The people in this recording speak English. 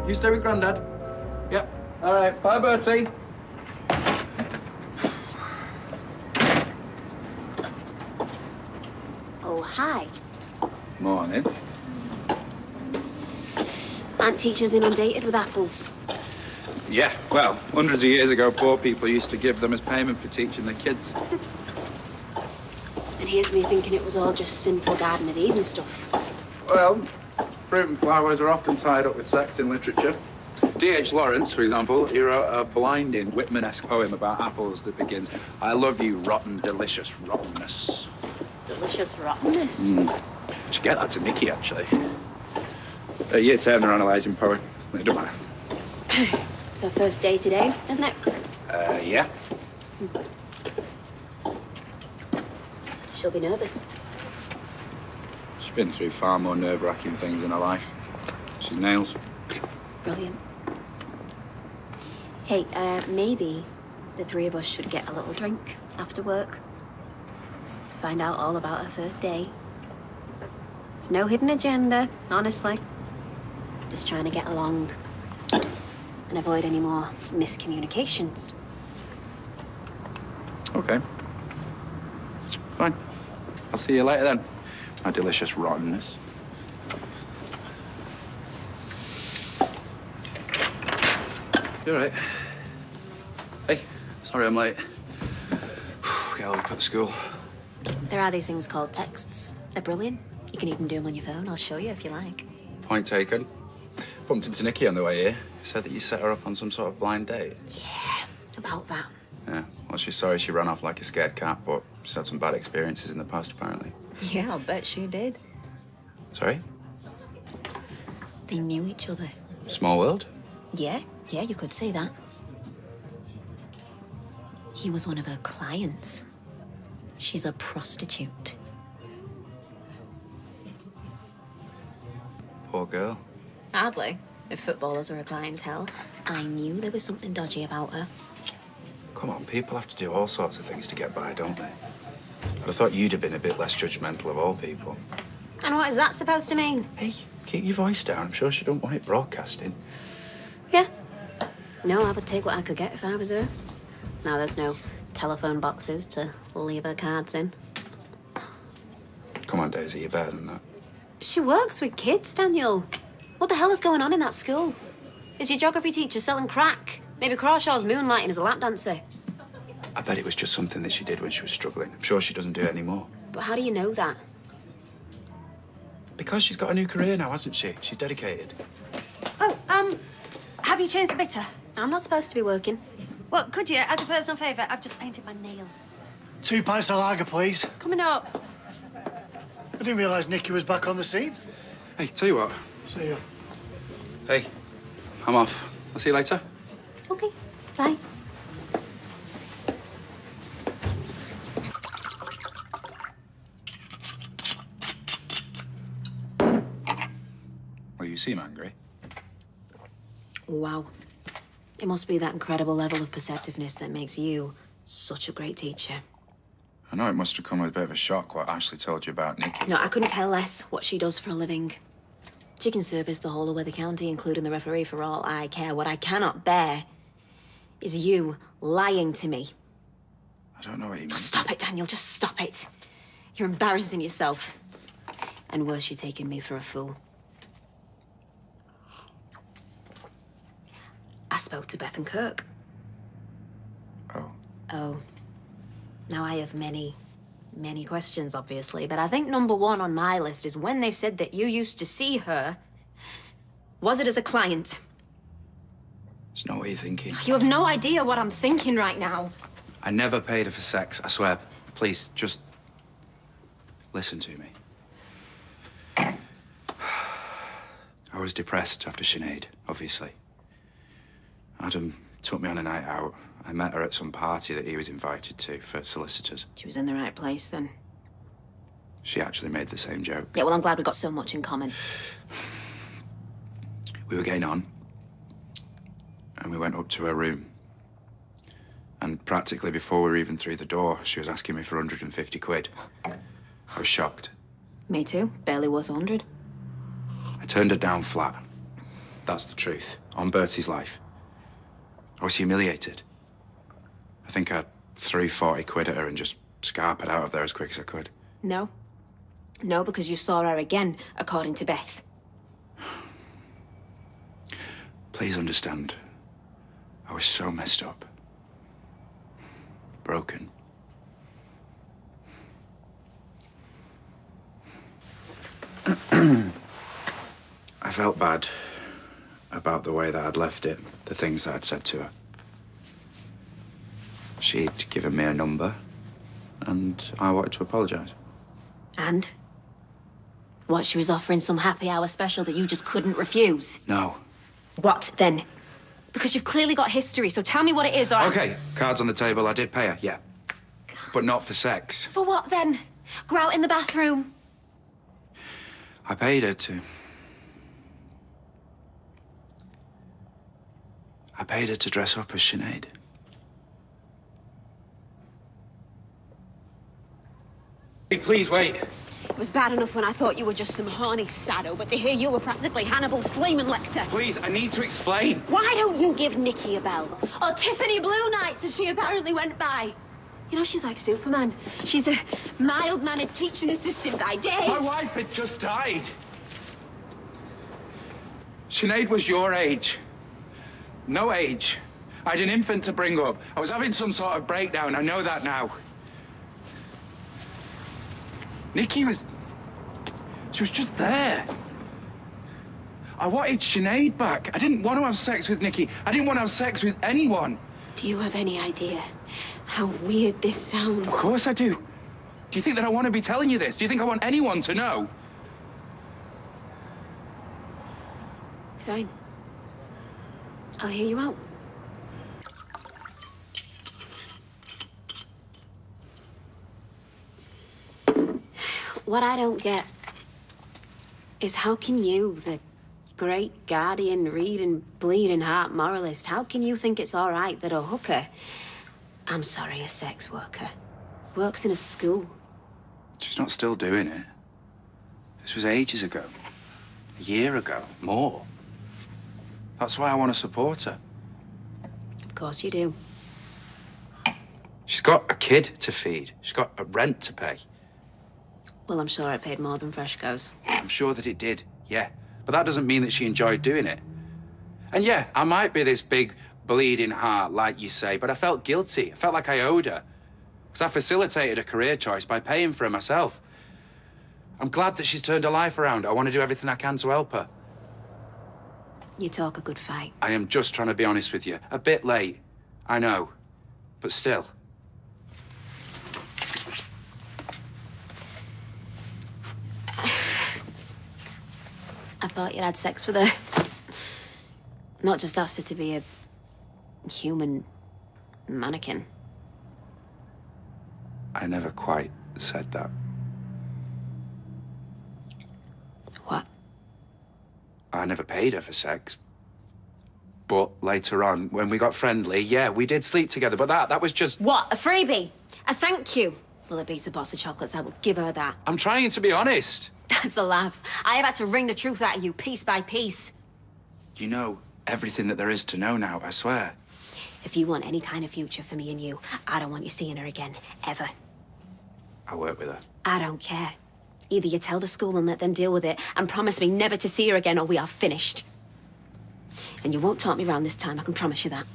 You stay with Grandad. Yep. All right. Bye, Bertie. Oh, hi. Morning. Aren't teachers inundated with apples? Yeah, well, hundreds of years ago, poor people used to give them as payment for teaching their kids. And here's me thinking it was all just sinful Garden of Eden stuff. Well, fruit and flowers are often tied up with sex in literature. D.H. Lawrence, for example, he wrote a blinding Whitman-esque poem about apples that begins, "I love you, rotten, delicious rottenness." Delicious rottenness. Should get that to Nikki, actually. Year 10, they're analysing poem. It don't matter. It's our first day today, isn't it? Yeah. She'll be nervous. She's been through far more nerve-wracking things in her life. She's nails. Brilliant. Hey, maybe the three of us should get a little drink after work. Find out all about her first day. There's no hidden agenda, honestly. Just trying to get along and avoid any more miscommunications. Okay. Fine. I'll see you later then. My delicious rottenness. You all right? Hey, sorry I'm late. Get all up at the school. There are these things called texts. They're brilliant. You can even do them on your phone. I'll show you if you like. Point taken. Bumped into Nikki on the way here. Said that you set her up on some sort of blind date. Yeah, about that. Yeah, well, she's sorry she ran off like a scared cat, but she's had some bad experiences in the past, apparently. Yeah, I'll bet she did. Sorry? They knew each other. Small world? Yeah, you could say that. He was one of her clients. She's a prostitute. Poor girl. Hardly. If footballers are a clientele, I knew there was something dodgy about her. Come on, people have to do all sorts of things to get by, don't they? I'd have thought you'd have been a bit less judgmental of all people. And what is that supposed to mean? Hey, keep your voice down. I'm sure she don't want it broadcasting. Yeah. No, I would take what I could get if I was her. Now there's no telephone boxes to leave her cards in. Come on, Daisy, you're better than that. She works with kids, Daniel. What the hell is going on in that school? Is your geography teacher selling crack? Maybe Crawshaw's moonlighting as a lap dancer. I bet it was just something that she did when she was struggling. I'm sure she doesn't do it anymore. But how do you know that? Because she's got a new career now, hasn't she? She's dedicated. Oh, have you changed the bitter? I'm not supposed to be working. Well, could you, as a personal favour? I've just painted my nails. 2 pints of lager, please. Coming up. I didn't realise Nikki was back on the scene. Hey, tell you what. See you. Hey, I'm off. I'll see you later. Okay, bye. Well, you seem angry. Wow. It must be that incredible level of perceptiveness that makes you such a great teacher. I know it must have come with a bit of a shock what Ashley told you about Nikki. No, I couldn't care less what she does for a living. She can service the whole of Weather County, including the referee, for all I care. What I cannot bear is you lying to me. I don't know what you mean. Oh, stop it, Daniel. Just stop it. You're embarrassing yourself. And worse, you're taking me for a fool. I spoke to Beth and Kirk. Oh. Oh. Now, I have many questions, obviously, but I think number one on my list is when they said that you used to see her, was it as a client? It's not what you're thinking. You have no idea what I'm thinking right now. I never paid her for sex, I swear. Please, just listen to me. I was depressed after Sinead, obviously. Adam took me on a night out. I met her at some party that he was invited to for solicitors. She was in the right place then. She actually made the same joke. Yeah, well, I'm glad we got so much in common. We were getting on, and we went up to her room. And practically before we were even through the door, she was asking me for 150 quid. I was shocked. Me too. Barely worth 100. I turned her down flat. That's the truth. On Bertie's life. I was humiliated. I think I threw 40 quid at her and just scarpered out of there as quick as I could. No. No, because you saw her again, according to Beth. Please understand. I was so messed up. Broken. I felt bad about the way that I'd left it, the things that I'd said to her. She'd given me a number, and I wanted to apologize. And? What, she was offering some happy hour special that you just couldn't refuse? No. What, then? Because you've clearly got history, so tell me what it is, or... Okay, cards on the table. I did pay her, yeah. But not for sex. For what, then? Go out in the bathroom? I paid her to... I paid her to dress up as Sinead. Hey, please, wait. It was bad enough when I thought you were just some horny sado, but to hear you were practically Hannibal Flamin' Lecter. Please, I need to explain. Why don't you give Nikki a bell? Or Tiffany Blue Nights, as she apparently went by. You know, she's like Superman. She's a mild-mannered teaching assistant by day. My wife had just died. Sinead was your age. No age. I had an infant to bring up. I was having some sort of breakdown. I know that now. Nikki was... She was just there. I wanted Sinead back. I didn't want to have sex with Nikki. I didn't want to have sex with anyone. Do you have any idea how weird this sounds? Of course I do. Do you think that I want to be telling you this? Do you think I want anyone to know? Fine. I'll hear you out. What I don't get is how can you, the great guardian, reading, bleeding heart moralist, how can you think it's all right that a hooker, I'm sorry, a sex worker, works in a school? She's not still doing it. This was ages ago. A year ago. More. That's why I want to support her. Of course you do. She's got a kid to feed. She's got a rent to pay. Well, I'm sure it paid more than fresh goes. I'm sure that it did, yeah. But that doesn't mean that she enjoyed doing it. And yeah, I might be this big bleeding heart, like you say, but I felt guilty. I felt like I owed her. Because I facilitated a career choice by paying for her myself. I'm glad that she's turned her life around. I want to do everything I can to help her. You talk a good fight. I am just trying to be honest with you. A bit late, I know. But still. I thought you'd had sex with her. Not just asked her to be a human mannequin. I never quite said that. What? I never paid her for sex. But later on, when we got friendly, yeah, we did sleep together, but that was just... What? A freebie? A thank you? Well, it beats a box of chocolates. I will give her that. I'm trying to be honest. That's a laugh. I have had to wring the truth out of you piece by piece. You know everything that there is to know now, I swear. If you want any kind of future for me and you, I don't want you seeing her again, ever. I work with her. I don't care. Either you tell the school and let them deal with it and promise me never to see her again, or we are finished. And you won't talk me round this time, I can promise you that.